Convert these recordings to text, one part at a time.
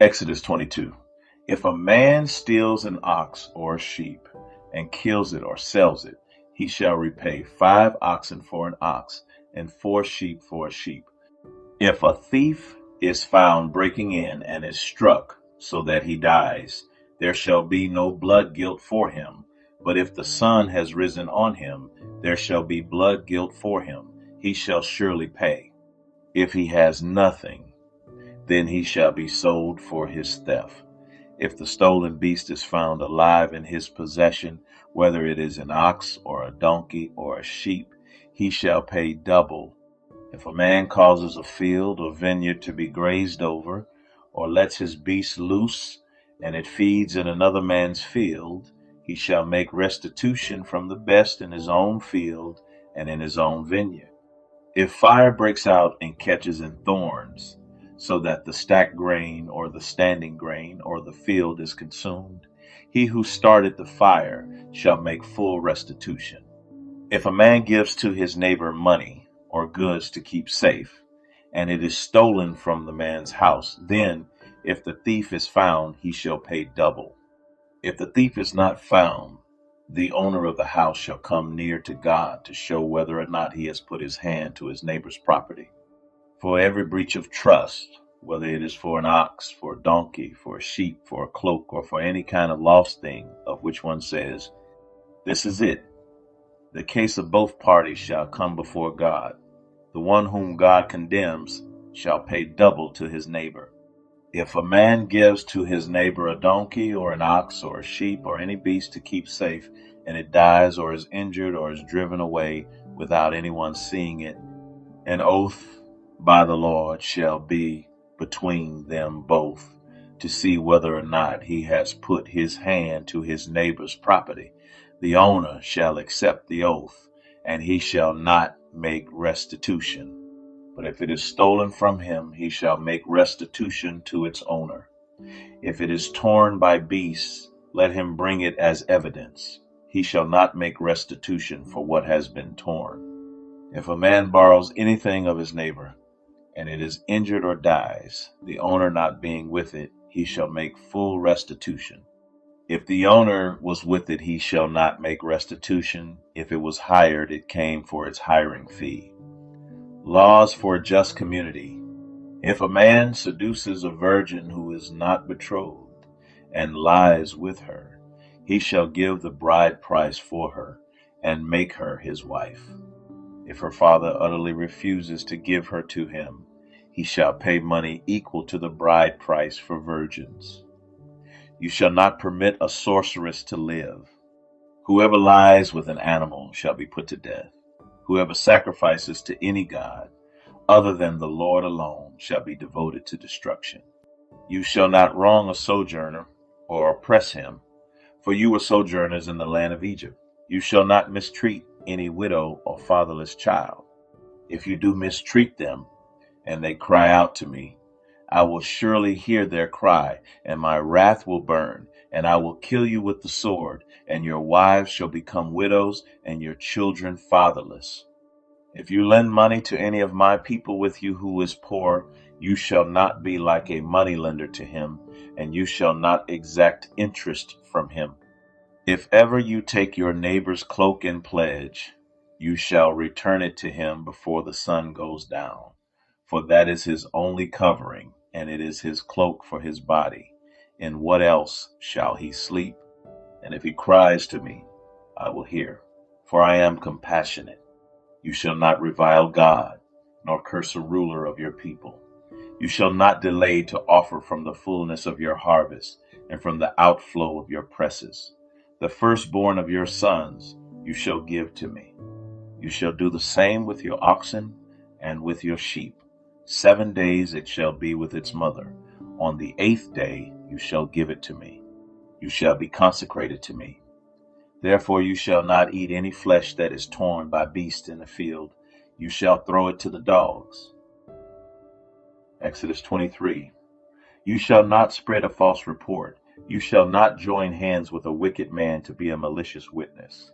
Exodus 22. If a man steals an ox or a sheep and kills it or sells it, he shall repay 5 oxen for an ox and 4 sheep for a sheep. If a thief is found breaking in and is struck so that he dies, there shall be no blood guilt for him. But if the sun has risen on him, there shall be blood guilt for him. He shall surely pay. If he has nothing, then he shall be sold for his theft. If the stolen beast is found alive in his possession, whether it is an ox or a donkey or a sheep, he shall pay double. If a man causes a field or vineyard to be grazed over, or lets his beast loose, and it feeds in another man's field, he shall make restitution from the best in his own field and in his own vineyard. If fire breaks out and catches in thorns, so that the stacked grain or the standing grain or the field is consumed, he who started the fire shall make full restitution. If a man gives to his neighbor money or goods to keep safe, and it is stolen from the man's house, then if the thief is found, he shall pay double. If the thief is not found, the owner of the house shall come near to God to show whether or not he has put his hand to his neighbor's property. For every breach of trust, whether it is for an ox, for a donkey, for a sheep, for a cloak, or for any kind of lost thing of which one says, "This is it," the case of both parties shall come before God. The one whom God condemns shall pay double to his neighbor. If a man gives to his neighbor a donkey or an ox or a sheep or any beast to keep safe, and it dies or is injured or is driven away without anyone seeing it, an oath by the Lord shall be between them both to see whether or not he has put his hand to his neighbor's property. The owner shall accept the oath, and he shall not make restitution. But if it is stolen from him, he shall make restitution to its owner. If it is torn by beasts, let him bring it as evidence. He shall not make restitution for what has been torn. If a man borrows anything of his neighbor, and it is injured or dies, the owner not being with it, he shall make full restitution. If the owner was with it, he shall not make restitution. If it was hired, it came for its hiring fee. Laws for a just community. If a man seduces a virgin who is not betrothed and lies with her, he shall give the bride price for her and make her his wife. If her father utterly refuses to give her to him, he shall pay money equal to the bride price for virgins. You shall not permit a sorceress to live. Whoever lies with an animal shall be put to death. Whoever sacrifices to any god other than the Lord alone shall be devoted to destruction. You shall not wrong a sojourner or oppress him, for you were sojourners in the land of Egypt. You shall not mistreat any widow or fatherless child. If you do mistreat them, and they cry out to me, I will surely hear their cry, and my wrath will burn, and I will kill you with the sword, and your wives shall become widows, and your children fatherless. If you lend money to any of my people with you who is poor, you shall not be like a moneylender to him, and you shall not exact interest from him. If ever you take your neighbor's cloak in pledge, you shall return it to him before the sun goes down, for that is his only covering, and it is his cloak for his body. In what else shall he sleep? And if he cries to me, I will hear, for I am compassionate. You shall not revile God, nor curse a ruler of your people. You shall not delay to offer from the fullness of your harvest, and from the outflow of your presses. The firstborn of your sons you shall give to me. You shall do the same with your oxen and with your sheep. 7 days it shall be with its mother. On the 8th day you shall give it to me. You shall be consecrated to me. Therefore you shall not eat any flesh that is torn by beasts in the field. You shall throw it to the dogs. Exodus 23. You shall not spread a false report. You shall not join hands with a wicked man to be a malicious witness.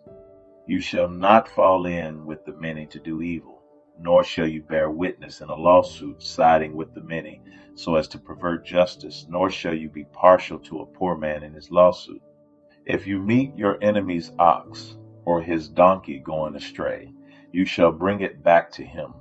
You shall not fall in with the many to do evil, nor shall you bear witness in a lawsuit siding with the many, so as to pervert justice, nor shall you be partial to a poor man in his lawsuit. If you meet your enemy's ox or his donkey going astray, you shall bring it back to him.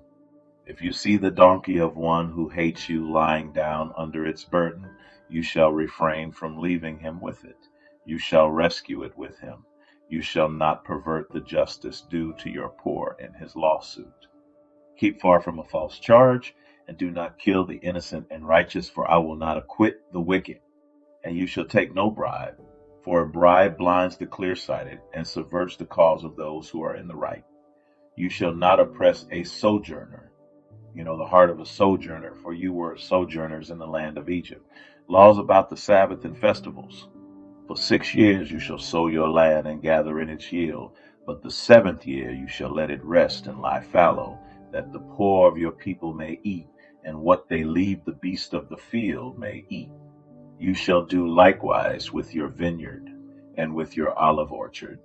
If you see the donkey of one who hates you lying down under its burden, you shall refrain from leaving him with it. You shall rescue it with him. You shall not pervert the justice due to your poor in his lawsuit. Keep far from a false charge, and do not kill the innocent and righteous, for I will not acquit the wicked. And you shall take no bribe, for a bribe blinds the clear-sighted and subverts the cause of those who are in the right. You shall not oppress a sojourner. The heart of a sojourner, for you were sojourners in the land of Egypt. Laws about the Sabbath and festivals. For 6 years you shall sow your land and gather in its yield, but the 7th year you shall let it rest and lie fallow, that the poor of your people may eat, and what they leave the beast of the field may eat. You shall do likewise with your vineyard and with your olive orchard.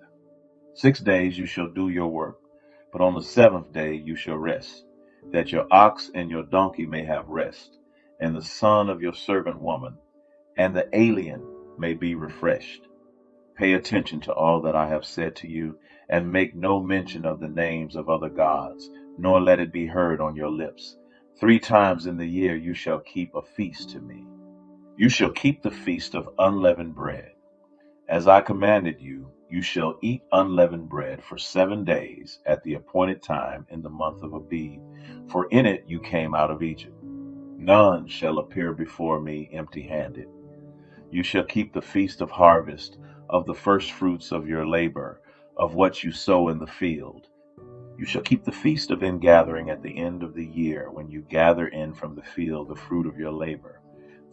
6 days you shall do your work, but on the 7th day you shall rest, that your ox and your donkey may have rest, and the son of your servant woman, and the alien may be refreshed. Pay attention to all that I have said to you, and make no mention of the names of other gods, nor let it be heard on your lips. 3 times in the year you shall keep a feast to me. You shall keep the feast of unleavened bread. As I commanded you, you shall eat unleavened bread for 7 days at the appointed time in the month of Abib, for in it you came out of Egypt. None shall appear before me empty-handed. You shall keep the feast of harvest, of the first fruits of your labor, of what you sow in the field. You shall keep the feast of ingathering at the end of the year, when you gather in from the field the fruit of your labor.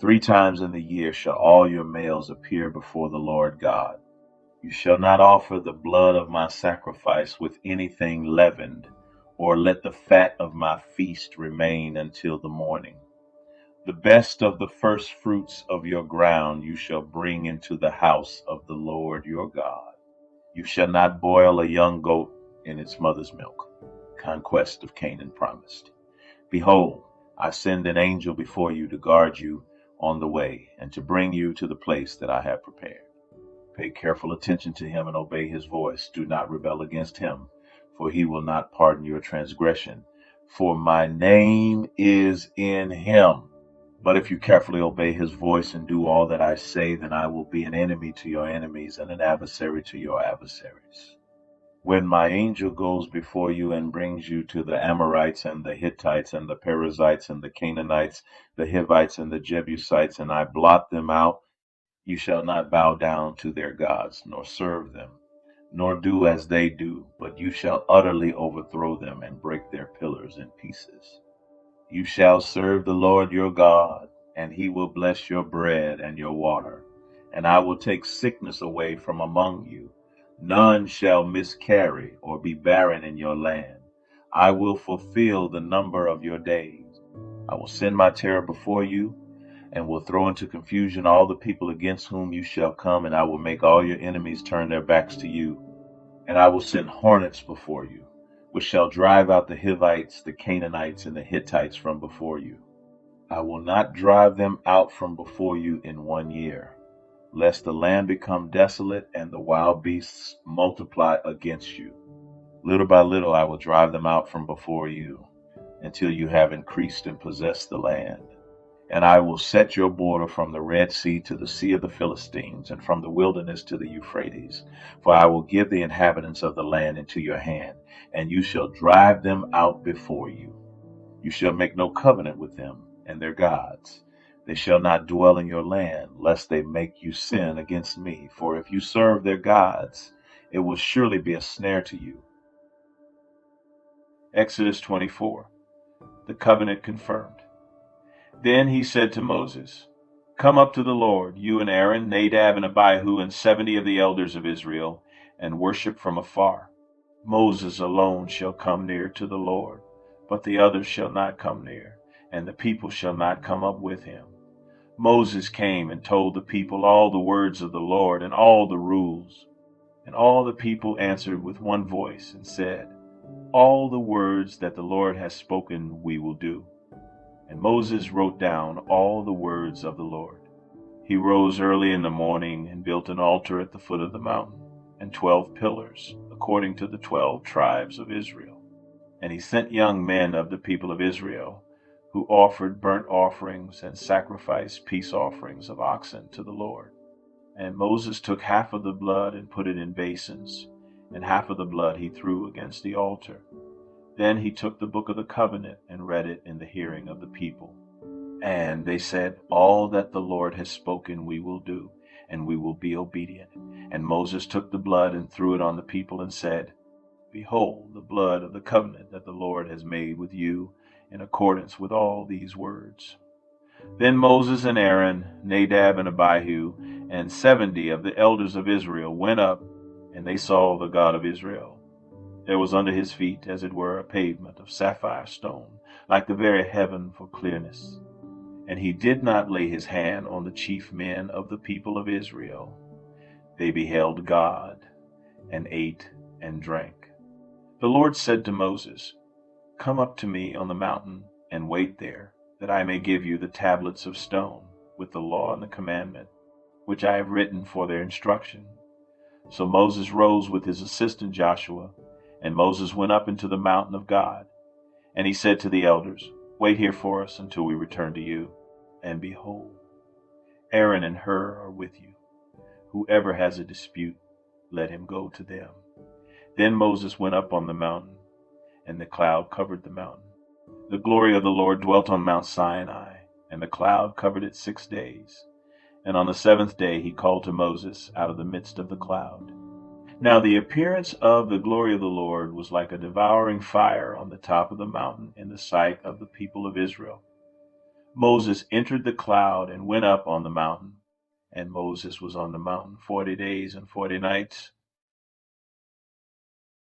3 times in the year shall all your males appear before the Lord God. You shall not offer the blood of my sacrifice with anything leavened, or let the fat of my feast remain until the morning. The best of the first fruits of your ground you shall bring into the house of the Lord your God. You shall not boil a young goat in its mother's milk. Conquest of Canaan promised. Behold, I send an angel before you to guard you on the way, and to bring you to the place that I have prepared. Pay careful attention to him and obey his voice. Do not rebel against him, for he will not pardon your transgression, for my name is in him. But if you carefully obey his voice and do all that I say, then I will be an enemy to your enemies and an adversary to your adversaries. When my angel goes before you and brings you to the Amorites and the Hittites and the Perizzites and the Canaanites, the Hivites and the Jebusites, and I blot them out, you shall not bow down to their gods, nor serve them, nor do as they do, but you shall utterly overthrow them and break their pillars in pieces. You shall serve the Lord your God, and he will bless your bread and your water, and I will take sickness away from among you. None shall miscarry or be barren in your land. I will fulfill the number of your days. I will send my terror before you, and will throw into confusion all the people against whom you shall come, and I will make all your enemies turn their backs to you. And I will send hornets before you, which shall drive out the Hivites, the Canaanites, and the Hittites from before you. I will not drive them out from before you in 1 year, lest the land become desolate and the wild beasts multiply against you. Little by little I will drive them out from before you, until you have increased and possessed the land. And I will set your border from the Red Sea to the Sea of the Philistines, and from the wilderness to the Euphrates. For I will give the inhabitants of the land into your hand, and you shall drive them out before you. You shall make no covenant with them and their gods. They shall not dwell in your land, lest they make you sin against me. For if you serve their gods, it will surely be a snare to you. Exodus 24. The covenant confirmed. Then he said to Moses, Come up to the Lord, you and Aaron, Nadab and Abihu, and 70 of the elders of Israel, and worship from afar. Moses alone shall come near to the Lord, but the others shall not come near, and the people shall not come up with him. Moses came and told the people all the words of the Lord and all the rules. And all the people answered with one voice and said, All the words that the Lord has spoken we will do." And Moses wrote down all the words of the Lord. He rose early in the morning and built an altar at the foot of the mountain, and 12 pillars, according to the 12 tribes of Israel. And he sent young men of the people of Israel, who offered burnt offerings and sacrificed peace offerings of oxen to the Lord. And Moses took half of the blood and put it in basins, and half of the blood he threw against the altar. Then he took the book of the covenant and read it in the hearing of the people. And they said, "All that the Lord has spoken we will do, and we will be obedient." And Moses took the blood and threw it on the people and said, "Behold, the blood of the covenant that the Lord has made with you in accordance with all these words." Then Moses and Aaron, Nadab and Abihu, and 70 of the elders of Israel went up, and they saw the God of Israel. There was under his feet, as it were, a pavement of sapphire stone, like the very heaven for clearness. And he did not lay his hand on the chief men of the people of Israel. They beheld God, and ate and drank. The Lord said to Moses, "Come up to me on the mountain, and wait there, that I may give you the tablets of stone, with the law and the commandment, which I have written for their instruction." So Moses rose with his assistant Joshua, and Moses went up into the mountain of God. And he said to the elders, "Wait here for us until we return to you." And behold, Aaron and Hur are with you. Whoever has a dispute, let him go to them. Then Moses went up on the mountain, and the cloud covered the mountain. The glory of the Lord dwelt on Mount Sinai, and the cloud covered it 6 days. And on the 7th day he called to Moses out of the midst of the cloud. Now the appearance of the glory of the Lord was like a devouring fire on the top of the mountain in the sight of the people of Israel. Moses entered the cloud and went up on the mountain. And Moses was on the mountain 40 days and 40 nights.